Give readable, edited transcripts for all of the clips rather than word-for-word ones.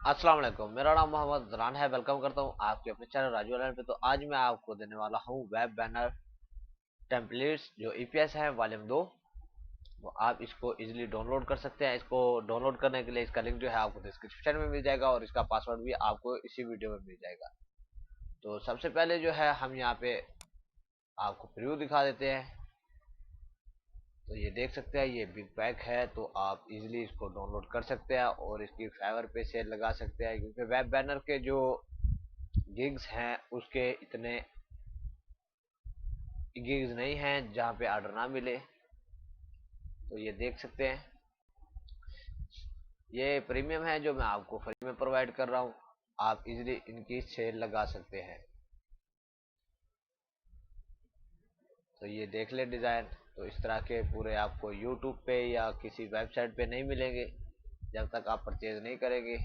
अस्सलाम वालेकुम। मेरा नाम मोहम्मद जरान है। वेलकम करता हूँ आपके अपने चैनल राजू अलैन पे। तो आज मैं आपको देने वाला हूँ वेब बैनर टेम्पलेट्स जो ईपीएस है वॉल्यूम 2। तो आप इसको इजीली डाउनलोड कर सकते हैं। इसको डाउनलोड करने के लिए इसका लिंक जो है आपको डिस्क्रिप्शन में मिल जाएगा और इसका पासवर्ड भी आपको इसी वीडियो में मिल जाएगा। तो सबसे पहले जो है हम यहाँ पे आपको प्रीव्यू दिखा देते हैं। तो ये देख सकते हैं, ये बिग पैक है। तो आप इजीली इसको डाउनलोड कर सकते हैं और इसकी फाइवर पे सेल लगा सकते हैं, क्योंकि वेब बैनर के जो गिग्स हैं उसके इतने गिग्स नहीं हैं जहाँ पे ऑर्डर ना मिले। तो ये देख सकते हैं, ये प्रीमियम है जो मैं आपको फ्री में प्रोवाइड कर रहा हूँ। आप इजीली इनकी सेल लगा सकते हैं। तो ये देख ले डिज़ाइन। तो इस तरह के पूरे आपको यूट्यूब पे या किसी वेबसाइट पे नहीं मिलेंगे जब तक आप परचेज नहीं करेंगे।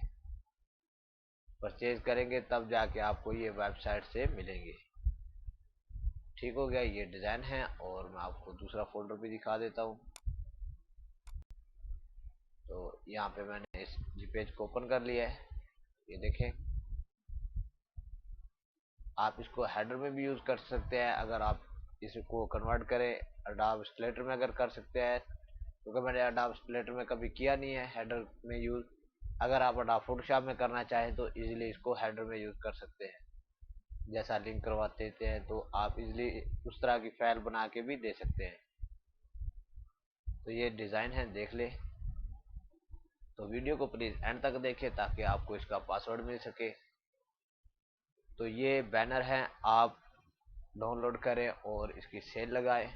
परचेज करेंगे तब जाके आपको ये वेबसाइट से मिलेंगे। ठीक हो गया, ये डिज़ाइन है। और मैं आपको दूसरा फोल्डर भी दिखा देता हूँ। तो यहाँ पे मैंने इस जी पेज को ओपन कर लिया है। ये देखें, आप इसको हेडर में भी यूज़ कर सकते हैं। अगर आप इसको कन्वर्ट करें अडोब इलस्ट्रेटर में अगर कर सकते हैं, क्योंकि मैंने अडोब इलस्ट्रेटर में कभी किया नहीं है हेडर में यूज़। अगर आप अडोब फोटोशॉप में करना चाहें तो इजीली इसको हेडर में यूज़ कर सकते हैं। जैसा लिंक करवा देते हैं तो आप इजीली उस तरह की फाइल बना के भी दे सकते हैं। तो ये डिज़ाइन है, देख ले। तो वीडियो को प्लीज़ एंड तक देखें ताकि आपको इसका पासवर्ड मिल सके। तो ये बैनर है, आप डाउनलोड करें और इसकी सेल लगाएं।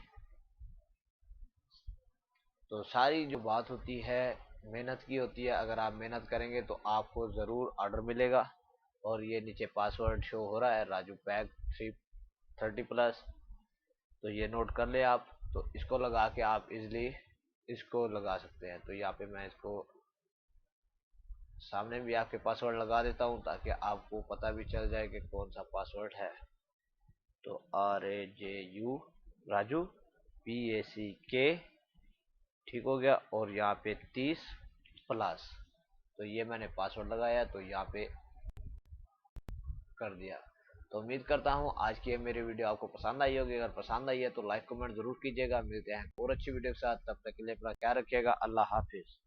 तो सारी जो बात होती है मेहनत की होती है। अगर आप मेहनत करेंगे तो आपको ज़रूर ऑर्डर मिलेगा। और ये नीचे पासवर्ड शो हो रहा है, राजू पैक 330+। तो ये नोट कर ले आप। तो इसको लगा के आप इजीली इसको लगा सकते हैं। तो यहाँ पे मैं इसको सामने भी आपके पासवर्ड लगा देता हूँ ताकि आपको पता भी चल जाए कि कौन सा पासवर्ड है। तो RAJU राजू PACK, ठीक हो गया। और यहाँ पे 30+। तो ये मैंने पासवर्ड लगाया तो यहाँ पे कर दिया। तो उम्मीद करता हूँ आज की मेरी वीडियो आपको पसंद आई होगी। अगर पसंद आई है तो लाइक कमेंट जरूर कीजिएगा। मिलते हैं और अच्छी वीडियो के साथ, तब तक के लिए अपना ख्याल रखिएगा। अल्लाह हाफिज।